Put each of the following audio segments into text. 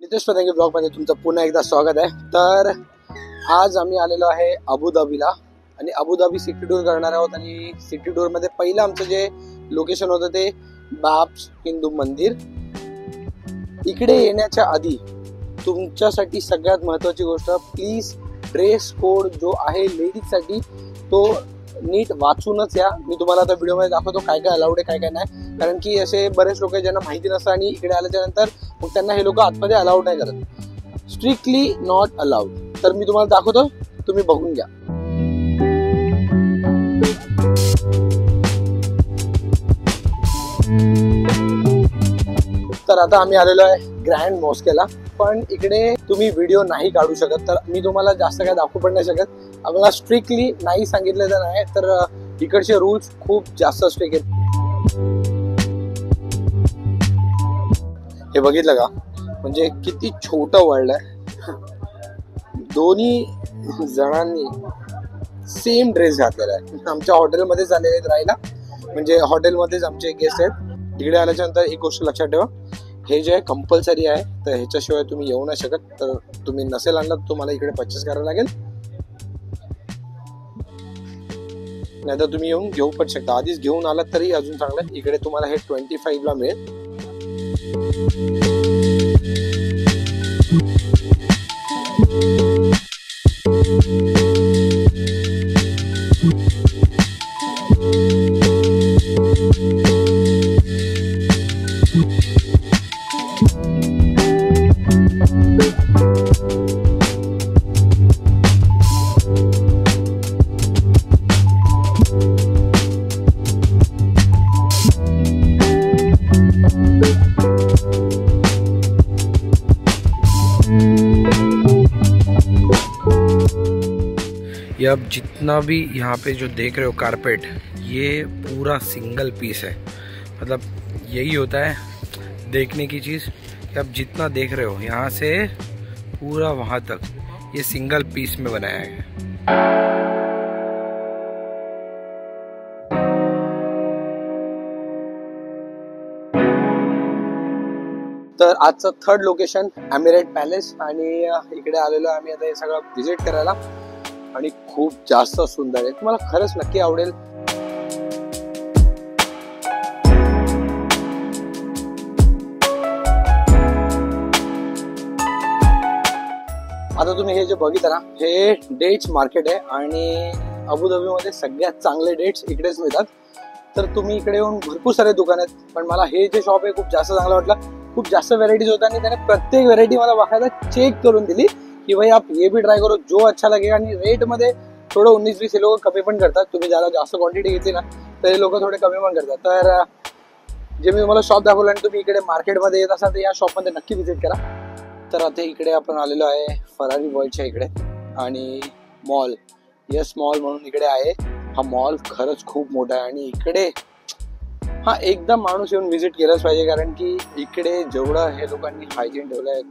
Nitesh Patange blog मध्ये तुमचं पुन्हा एकदा स्वागत आहे। तर आज आम्ही आलेलो आहे अबुधाबीला आणि अबुधाबी सिटी टूर करणार आहोत। आणि सिटी टूर मध्ये पहिलं आमचं जे लोकेशन होतं ते बाब्स हिंदू मंदिर। इकडे येण्याच्या आधी तुमच्यासाठी सगळ्यात महत्त्वाची गोष्ट, प्लीज ड्रेस कोड जो आहे लेडीज साठी तो नीट वाचूनच या। मी तुम्हाला आता व्हिडिओ मध्ये दाखवतो काय काय अलाउड आहे काय काय नाही, कारण की असे बरेच लोक ज्यांना माहिती नसतं आणि इकडे आल्याच्या नंतर मग त्यांना हे लोक आतमध्ये अलाउड नाही करत, स्ट्रिक्टली नॉट अलाउड। तर मी तुम्हाला दाखवतो, तुम्ही बघून घ्या। तर आता आम्ही आलेलो आहे ग्रँड मॉस्केला, पण इकडे तुम्ही व्हिडिओ नाही काढू शकत, तर मी तुम्हाला जास्त काय दाखवू पण नाही शकत। आम्हाला स्ट्रिक्टली नाही सांगितलं तर नाही, तर इकडचे रूल्स खूप जास्त स्ट्रिक्ट आहेत। हे बघितलं का, म्हणजे किती छोटं वर्ल्ड आहे। दोन्ही जणांनी सेम ड्रेस घातलेला आहे। आमच्या हॉटेलमध्येच आलेले आहेत राहायला, म्हणजे हॉटेलमध्येच आमचे गेस्ट आहेत। इकडे आल्याच्या नंतर एक गोष्ट लक्षात ठेवा, हे जे कंपल्सरी आहे, तर ह्याच्याशिवाय तुम्ही येऊ नाही शकत। तर तुम्ही नसेल आणलं तर तुम्हाला इकडे परचेस करायला लागेल, नाही तर तुम्ही येऊन घेऊ पण शकता। आधीच घेऊन आलात तरी अजून चांगलं, इकडे तुम्हाला हे 25 ला मिळेल। अब जितना भी यहाँ पे जो देख रहे हो कारपेट, ये पूरा सिंगल पीस है। मतलब यही होता है देखने की चीज़ कि आप जितना देख रहे हो यहाँ से पूरा वहाँ तक ये सिंगल पीस में बनाया है। तर आजचं थर्ड लोकेशन एमिरेट पॅलेस, आणि इकडे आलेलो आम्ही आता हे सगळं व्हिजिट करायला, आणि खूप जास्त सुंदर आहे। तुम्हाला खरंच नक्की आवडेल। आता तुम्ही हे जे बघितलं ना, हे डेट्स मार्केट आहे, आणि अबुधाबीमध्ये सगळ्यात चांगले डेट्स इकडेच मिळतात। तर तुम्ही इकडे येऊन भरपूर सारे दुकान आहेत, पण मला हे जे शॉप आहे खूप जास्त चांगलं वाटलं। खूप जास्त व्हरायटीज होत्या आणि त्याने प्रत्येक व्हरायटी मला बघायला चेक करून दिली कि भाई आप ये भी ट्राई करो जो अच्छा लगेगा। आणि रेट मध्ये थोडं 19-20 हे लोक कमी पण करतात। तुम्ही ज्याला जास्त क्वांटिटी घेतली ना तर हे लोक थोडे कमी पण करतात। तर जे मी तुम्हाला शॉप दाखवलं आणि तुम्ही इकडे मार्केटमध्ये येत असाल तर या शॉपमध्ये नक्की व्हिजिट करा। तर आता इकडे आपण आलेलो आहे फरारी वर्ल्डच्या इकडे, आणि मॉल येस मॉल म्हणून इकडे आहे। हा मॉल खरंच खूप मोठा आहे, आणि इकडे हा एकदम माणूस येऊन व्हिजिट केलंच पाहिजे, कारण की इकडे जेवढं हे लोकांनी हायजीन ठेवलंय,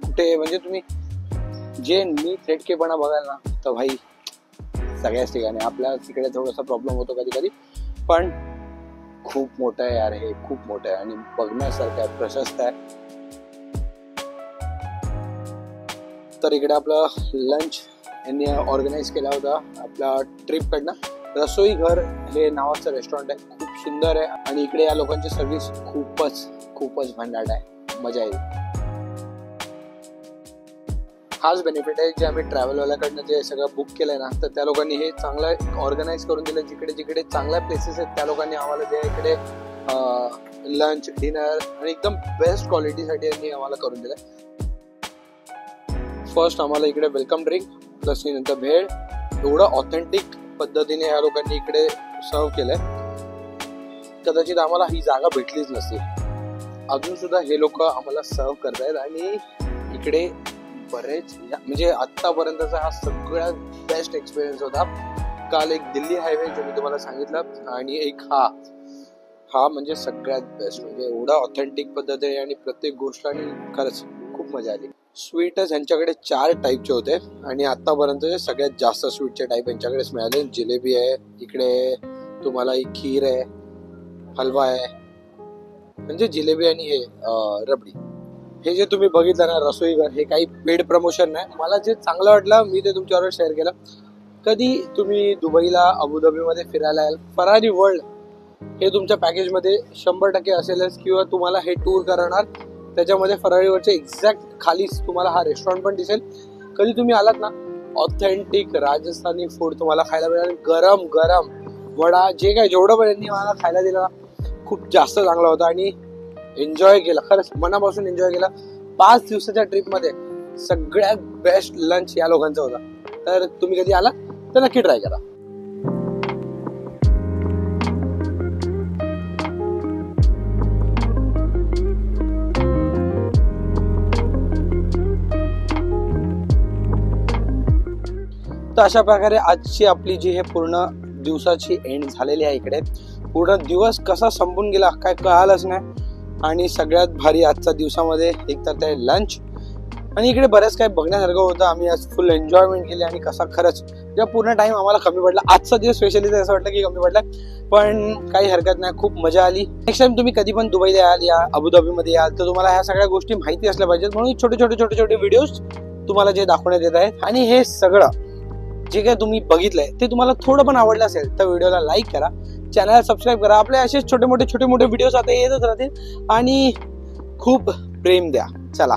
कुठे म्हणजे तुम्ही जे नीट नेटकेपणा बघाल ना, तर भाई सगळ्याच ठिकाणी। आपल्या तिकडे थोडासा प्रॉब्लेम होतो कधी कधी, पण खूप मोठं आहे यार, हे खूप मोठं आहे आणि बघण्यासारखं आहे, प्रशस्त आहे। तर इकडे आपलं लंच यांनी ऑर्गनाईज केला होता आपल्या ट्रिप कडनं। रसोई घर हे नावाचं रेस्टॉरंट आहे, खूप सुंदर आहे, आणि इकडे या लोकांची सर्व्हिस खूपच भन्नाट आहे, मजा येईल। हाच बेनिफिट आहे जे आम्ही ट्रॅव्हलवाल्याकडनं जे सगळं बुक केलंय ना, तर त्या लोकांनी हे चांगलं ऑर्गनाईज करून दिलं। जिकडे जिकडे चांगल्या प्लेसेस आहेत त्या लोकांनी आम्हाला जे इकडे लंच डिनर आणि एकदम बेस्ट क्वालिटीसाठी यांनी आम्हाला करून दिलं। फर्स्ट आम्हाला इकडे वेलकम ड्रिंक प्लस नंतर भेळ, एवढं ऑथेंटिक पद्धतीने या लोकांनी इकडे सर्व केलंय, कदाचित आम्हाला ही जागा भेटलीच नसती। अजून सुद्धा हे लोक आम्हाला सर्व करतायत, आणि इकडे बरेच म्हणजे आतापर्यंतचा हा सगळ्यात बेस्ट एक्सपिरियन्स होता। काल एक दिल्ली हायवे जो मी तुम्हाला सांगितलं, आणि एक हा म्हणजे सगळ्यात बेस्ट, म्हणजे एवढा ऑथेंटिक पद्धत आहे आणि प्रत्येक गोष्ट, आणि खरंच खूप मजा आली। स्वीटच यांच्याकडे 4 टाईपचे होते, आणि आतापर्यंत सगळ्यात जास्त स्वीटचे टाईप यांच्याकडेच मिळाले। जिलेबी आहे, इकडे तुम्हाला एक खीर आहे, हलवा आहे, म्हणजे जिलेबी आणि हे रबडी, हे जे तुम्ही बघितलं ना रसोईघर, हे काही पेड प्रमोशन नाही, मला जे चांगलं वाटलं मी ते तुमच्यावर शेअर केलं. कधी तुम्ही दुबईला अबुधाबीमध्ये फिरायला याल, फरारी वर्ल्ड हे तुमच्या पॅकेजमध्ये 100% असेलच, किंवा तुम्हाला हे टूर करणार त्याच्यामध्ये फरारीवरच्या एक्झॅक्ट खालीच तुम्हाला हा रेस्टॉरंट पण दिसेल. कधी तुम्ही आलात ना, ऑथेंटिक राजस्थानी फूड तुम्हाला खायला मिळेल. गरम गरम वडा, जे काय जेवढं पण यांनी मला खायला दिलं ना, खूप जास्त चांगला होता आणि एन्जॉय केला, खरंच मनापासून एन्जॉय केला. 5 दिवसाच्या ट्रिपमध्ये सगळ्यात बेस्ट लंच या लोकांचा होता. तर तुम्ही कधी आला तर नक्की ट्राय करा. तर अशा प्रकारे आजची आपली जी हे पूर्ण दिवसाची एंड झालेली आहे. इकडे पूर्ण दिवस कसा संपून गेला काय कळालंच नाही. आणि सगळ्यात भारी आजच्या दिवसामध्ये एक तर ते लंच, आणि इकडे बऱ्याच काही बघण्यासारखं होतं. आम्ही आज फुल एन्जॉयमेंट केली आणि कसा खरंच जेव्हा पूर्ण टाइम आम्हाला कमी पडला, आजचा दिवस स्पेशली असं वाटलं की कमी पडला, पण काही हरकत नाही, खूप मजा आली. नेक्स्ट टाइम तुम्ही कधी पण दुबईला याल या अबुधाबीमध्ये याल तर तुम्हाला ह्या सगळ्या गोष्टी माहिती असल्या पाहिजेत, म्हणून छोटे छोटे व्हिडिओज तुम्हाला जे दाखवण्यात येत आहेत. आणि हे सगळं जे काही तुम्ही बघितलंय ते तुम्हाला थोडं पण आवडलं असेल तर व्हिडिओला लाईक करा, चॅनलला सबस्क्राईब करा. आपले असे छोटे मोठे व्हिडिओज आता येतच राहतील आणि खूप प्रेम द्या. चला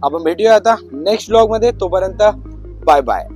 आपण भेटूया आता नेक्स्ट व्लॉग मध्ये. तोपर्यंत बाय बाय.